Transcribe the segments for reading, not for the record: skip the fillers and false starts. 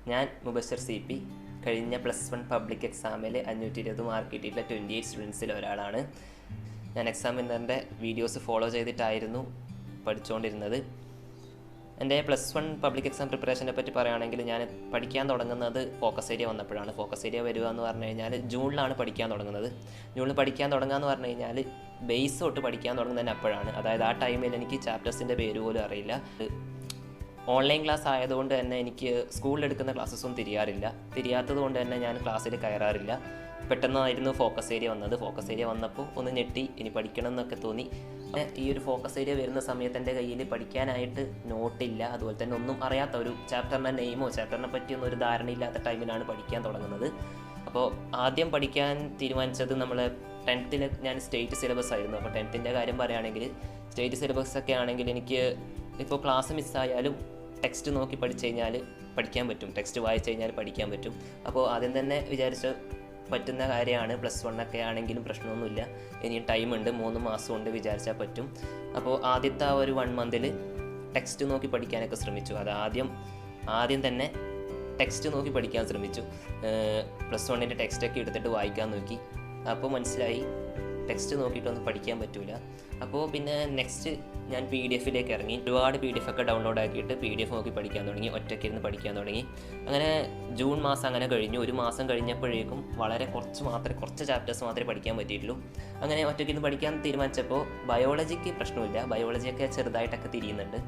ഞാൻ Mubashir CP കഴിഞ്ഞ +1 public എക്സാമിൽ 520 മാർക്ക് കിട്ടിയിട്ടുള്ള 28 സ്റ്റുഡൻസിൽ ഒരാളാണ്. ഞാൻ എക്സാം വിന്നറിൻ്റെ വീഡിയോസ് ഫോളോ ചെയ്തിട്ടായിരുന്നു പഠിച്ചുകൊണ്ടിരുന്നത്. എൻ്റെ +1 പബ്ലിക് എക്സാം പ്രിപ്പറേഷനെ പറ്റി പറയുകയാണെങ്കിൽ ഞാൻ പഠിക്കാൻ തുടങ്ങുന്നത് ഫോക്കസ് ഏരിയ വന്നപ്പോഴാണ്. ഫോക്കസ് ഏരിയ വരിക എന്ന് പറഞ്ഞു കഴിഞ്ഞാൽ ജൂണിലാണ് പഠിക്കാൻ തുടങ്ങുന്നത്. ജൂണിൽ പഠിക്കാൻ തുടങ്ങുക എന്ന് പറഞ്ഞു കഴിഞ്ഞാൽ ബേസ് തൊട്ട് പഠിക്കാൻ തുടങ്ങുന്നതിന് അപ്പോഴാണ്. അതായത് ആ ടൈമിൽ എനിക്ക് ചാപ്റ്റേഴ്സിൻ്റെ പേര് പോലും അറിയില്ല. ഓൺലൈൻ ക്ലാസ് ആയതുകൊണ്ട് തന്നെ എനിക്ക് സ്കൂളിൽ എടുക്കുന്ന ക്ലാസ്സസും തിരിയാത്തത് കൊണ്ട് തന്നെ ഞാൻ ക്ലാസ്സിൽ കയറാറില്ല. പെട്ടെന്നായിരുന്നു ഫോക്കസ് ഏരിയ വന്നത്. ഫോക്കസ് ഏരിയ വന്നപ്പോൾ ഒന്ന് ഞെട്ടി, ഇനി പഠിക്കണം എന്നൊക്കെ തോന്നി. ഈ ഒരു ഫോക്കസ് ഏരിയ വരുന്ന സമയത്ത് എൻ്റെ കയ്യിൽ പഠിക്കാനായിട്ട് നോട്ടില്ല, അതുപോലെ തന്നെ ഒന്നും അറിയാത്ത ഒരു ചാപ്റ്ററിൻ്റെ നെയിമോ ചാപ്റ്ററിനെ പറ്റിയൊന്നും ഒരു ധാരണയില്ലാത്ത ടൈമിലാണ് പഠിക്കാൻ തുടങ്ങുന്നത്. അപ്പോൾ ആദ്യം പഠിക്കാൻ തീരുമാനിച്ചത് നമ്മൾ 10th ഞാൻ സ്റ്റേറ്റ് സിലബസ് ആയിരുന്നു. അപ്പോൾ 10th കാര്യം പറയുകയാണെങ്കിൽ സ്റ്റേറ്റ് സിലബസ് ഒക്കെ ആണെങ്കിൽ എനിക്ക് ഇപ്പോൾ ക്ലാസ് മിസ്സായാലും ടെക്സ്റ്റ് നോക്കി പഠിച്ചു കഴിഞ്ഞാൽ പഠിക്കാൻ പറ്റും, ടെക്സ്റ്റ് വായിച്ചു കഴിഞ്ഞാൽ പഠിക്കാൻ പറ്റും. അപ്പോൾ ആദ്യം തന്നെ വിചാരിച്ച് പറ്റുന്ന കാര്യമാണ്. +1 ഒക്കെ ആണെങ്കിലും പ്രശ്നമൊന്നുമില്ല, ഇനിയും ടൈമുണ്ട്, 3 മാസം കൊണ്ട് വിചാരിച്ചാൽ പറ്റും. അപ്പോൾ ആദ്യത്തെ ആ ഒരു 1 മന്തിൽ ടെക്സ്റ്റ് നോക്കി പഠിക്കാനൊക്കെ ശ്രമിച്ചു. അത് ആദ്യം തന്നെ ടെക്സ്റ്റ് നോക്കി പഠിക്കാൻ ശ്രമിച്ചു. +1 ടെക്സ്റ്റൊക്കെ എടുത്തിട്ട് വായിക്കാൻ നോക്കി. അപ്പോൾ മനസ്സിലായി ടെക്സ്റ്റ് നോക്കിയിട്ടൊന്നും പഠിക്കാൻ പറ്റില്ല. അപ്പോൾ പിന്നെ നെക്സ്റ്റ് ഞാൻ PDF-ലേക്ക് ഇറങ്ങി. ഒരുപാട് PDF ഒക്കെ ഡൗൺലോഡ് ആക്കിയിട്ട് PDF നോക്കി പഠിക്കാൻ തുടങ്ങി, ഒറ്റയ്ക്കിരുന്ന് പഠിക്കാൻ തുടങ്ങി. അങ്ങനെ ജൂൺ മാസം അങ്ങനെ കഴിഞ്ഞു. ഒരു മാസം കഴിഞ്ഞപ്പോഴേക്കും വളരെ കുറച്ച് ചാപ്റ്റേഴ്സ് മാത്രമേ പഠിക്കാൻ പറ്റിയിട്ടുള്ളൂ. അങ്ങനെ ഒറ്റയ്ക്കിരുന്ന് പഠിക്കാൻ തീരുമാനിച്ചപ്പോൾ ബയോളജിക്ക് പ്രശ്നമില്ല, ബയോളജിയൊക്കെ ചെറുതായിട്ടൊക്കെ തിരിയുന്നുണ്ട്.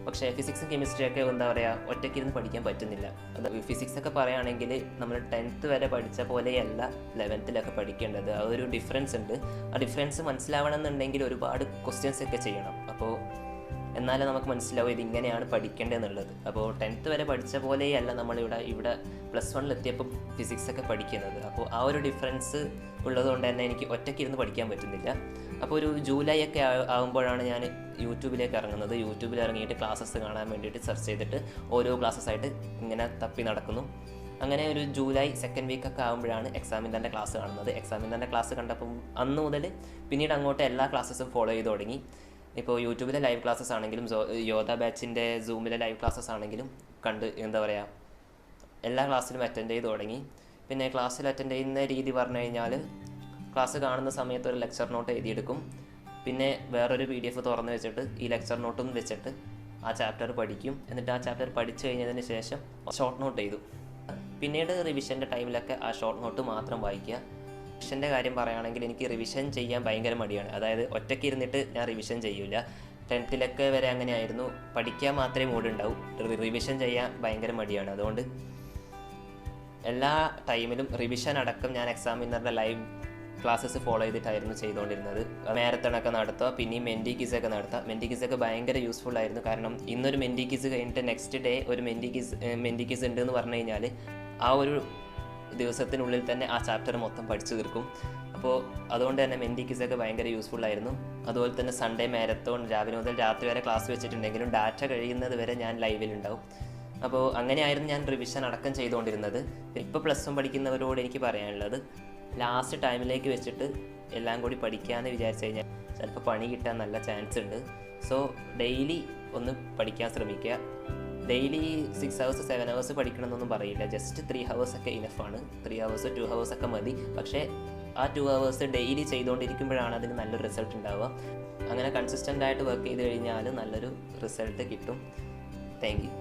പക്ഷേ ഫിസിക്സും കെമിസ്ട്രിയൊക്കെ എന്താ പറയുക, ഒറ്റയ്ക്കിരുന്ന് പഠിക്കാൻ പറ്റുന്നില്ല. അത് ഫിസിക്സൊക്കെ പറയുകയാണെങ്കിൽ നമ്മൾ 10th വരെ പഠിച്ച പോലെയല്ല 11th പഠിക്കേണ്ടത്. അതൊരു ഡിഫറൻസ് ഉണ്ട്. ആ ഡിഫറൻസ് മനസ്സിലാവണമെന്നുണ്ടെങ്കിൽ ഒരുപാട് ക്വസ്റ്റ്യൻസ് ഒക്കെ ചെയ്യണം. അപ്പോൾ എന്നാലേ നമുക്ക് മനസ്സിലാവും ഇതിങ്ങനെയാണ് പഠിക്കേണ്ടതെന്നുള്ളത്. അപ്പോൾ 10th വരെ പഠിച്ച പോലെയല്ല നമ്മളിവിടെ +1 എത്തിയപ്പോൾ ഫിസിക്സൊക്കെ പഠിക്കുന്നത്. അപ്പോൾ ആ ഒരു ഡിഫറൻസ് ഉള്ളതുകൊണ്ട് തന്നെ എനിക്ക് ഒറ്റയ്ക്കിരുന്ന് പഠിക്കാൻ പറ്റുന്നില്ല. അപ്പോൾ ഒരു ജൂലൈ ഒക്കെ ആകുമ്പോഴാണ് ഞാൻ യൂട്യൂബിലേക്ക് ഇറങ്ങുന്നത്. യൂട്യൂബിൽ ഇറങ്ങിയിട്ട് ക്ലാസ്സസ് കാണാൻ വേണ്ടിയിട്ട് സെർച്ച് ചെയ്തിട്ട് ഓരോ ക്ലാസ്സസായിട്ട് ഇങ്ങനെ തപ്പി നടക്കുന്നു. അങ്ങനെ ഒരു ജൂലൈ 2nd വീക്കൊക്കെ ആകുമ്പോഴാണ് എക്സാമിൻ്റെ ക്ലാസ് കാണുന്നത്. എക്സാമിൻ്റെ ക്ലാസ് കണ്ടപ്പം അന്ന് മുതൽ പിന്നീട് അങ്ങോട്ട് എല്ലാ ക്ലാസ്സസും ഫോളോ ചെയ്ത് തുടങ്ങി. ഇപ്പോൾ യൂട്യൂബിലെ ലൈവ് ക്ലാസ്സസ് ആണെങ്കിലും യോധ ബാച്ചിൻ്റെ സൂമിലെ ലൈവ് ക്ലാസ്സസ് ആണെങ്കിലും കണ്ട് എന്താ പറയുക, എല്ലാ ക്ലാസ്സിലും അറ്റൻഡ് ചെയ്ത് തുടങ്ങി. പിന്നെ ക്ലാസ്സിൽ അറ്റൻഡ് ചെയ്യുന്ന രീതി പറഞ്ഞു കഴിഞ്ഞാൽ ക്ലാസ് കാണുന്ന സമയത്ത് ഒരു ലെക്ചർ നോട്ട് എഴുതിയെടുക്കും. പിന്നെ വേറൊരു PDF തുറന്ന് വെച്ചിട്ട് ഈ ലെക്ചർ നോട്ടും വെച്ചിട്ട് ആ ചാപ്റ്റർ പഠിക്കും. എന്നിട്ട് ആ ചാപ്റ്റർ പഠിച്ചു കഴിഞ്ഞതിന് ശേഷം ഷോർട്ട് നോട്ട് എഴുതും. പിന്നീട് റിവിഷൻ്റെ ടൈമിലൊക്കെ ആ ഷോർട്ട് നോട്ട് മാത്രം വായിക്കുക. റിവിഷൻ്റെ കാര്യം പറയുകയാണെങ്കിൽ എനിക്ക് റിവിഷൻ ചെയ്യാൻ ഭയങ്കര മടിയാണ്. അതായത് ഒറ്റയ്ക്ക് ഇരുന്നിട്ട് ഞാൻ റിവിഷൻ ചെയ്യില്ല. 10th വരെ അങ്ങനെയായിരുന്നു. പഠിക്കാൻ മാത്രമേ മൂടുണ്ടാവും, റിവിഷൻ ചെയ്യാൻ ഭയങ്കര മടിയാണ്. അതുകൊണ്ട് എല്ലാ ടൈമിലും റിവിഷൻ അടക്കം ഞാൻ എക്സാം വിന്നറിൻ്റെ ലൈവ് ക്ലാസ്സസ് ഫോളോ ചെയ്തിട്ടായിരുന്നു ചെയ്തുകൊണ്ടിരുന്നത്. മാരത്തണൊക്കെ നടത്തുക, പിന്നെയും മെൻറ്റി ക്വിസൊക്കെ നടത്തുക. മെൻറ്റി ക്വിസൊക്കെ ഭയങ്കര യൂസ്ഫുൾ ആയിരുന്നു. കാരണം ഇന്നൊരു മെൻറ്റി ക്വിസ് കഴിഞ്ഞിട്ട് നെക്സ്റ്റ് ഡേ ഒരു മെൻറ്റി ക്വിസ് ഉണ്ട് എന്ന് പറഞ്ഞു കഴിഞ്ഞാൽ ആ ഒരു ദിവസത്തിനുള്ളിൽ തന്നെ ആ ചാപ്റ്റർ മൊത്തം പഠിച്ചു തീർക്കും. അപ്പോൾ അതുകൊണ്ട് തന്നെ മെൻറ്റി ക്വിസൊക്കെ ഭയങ്കര യൂസ്ഫുൾ ആയിരുന്നു. അതുപോലെ തന്നെ സൺഡേ മാരത്തോൺ രാവിലെ മുതൽ രാത്രി വരെ ക്ലാസ് വെച്ചിട്ടുണ്ടെങ്കിലും ഡാറ്റ കഴിയുന്നത് വരെ ഞാൻ ലൈവിലുണ്ടാവും. അപ്പോൾ അങ്ങനെയായിരുന്നു ഞാൻ റിവിഷൻ അടക്കം ചെയ്തുകൊണ്ടിരുന്നത്. ഇപ്പോൾ +1 പഠിക്കുന്നവരോട് എനിക്ക് പറയാനുള്ളത്, ലാസ്റ്റ് ടൈമിലേക്ക് വെച്ചിട്ട് എല്ലാം കൂടി പഠിക്കാമെന്ന് വിചാരിച്ചു കഴിഞ്ഞാൽ ചിലപ്പോൾ പണി കിട്ടാൻ നല്ല ചാൻസ് ഉണ്ട്. സോ ഡെയിലി ഒന്ന് പഠിക്കാൻ ശ്രമിക്കുക. ഡെയിലി 6 hours 7 hours പഠിക്കണമെന്നൊന്നും പറയില്ല. ജസ്റ്റ് 3 hours ഒക്കെ ഇനഫാണ്. 3 hours 2 hours ഒക്കെ മതി. പക്ഷേ ആ 2 hours ഡെയിലി ചെയ്തുകൊണ്ടിരിക്കുമ്പോഴാണ് അതിന് നല്ലൊരു റിസൾട്ട് ഉണ്ടാവുക. അങ്ങനെ കൺസിസ്റ്റൻ്റ് ആയിട്ട് വർക്ക് ചെയ്ത് കഴിഞ്ഞാൽ നല്ലൊരു റിസൾട്ട് കിട്ടും. Thank you.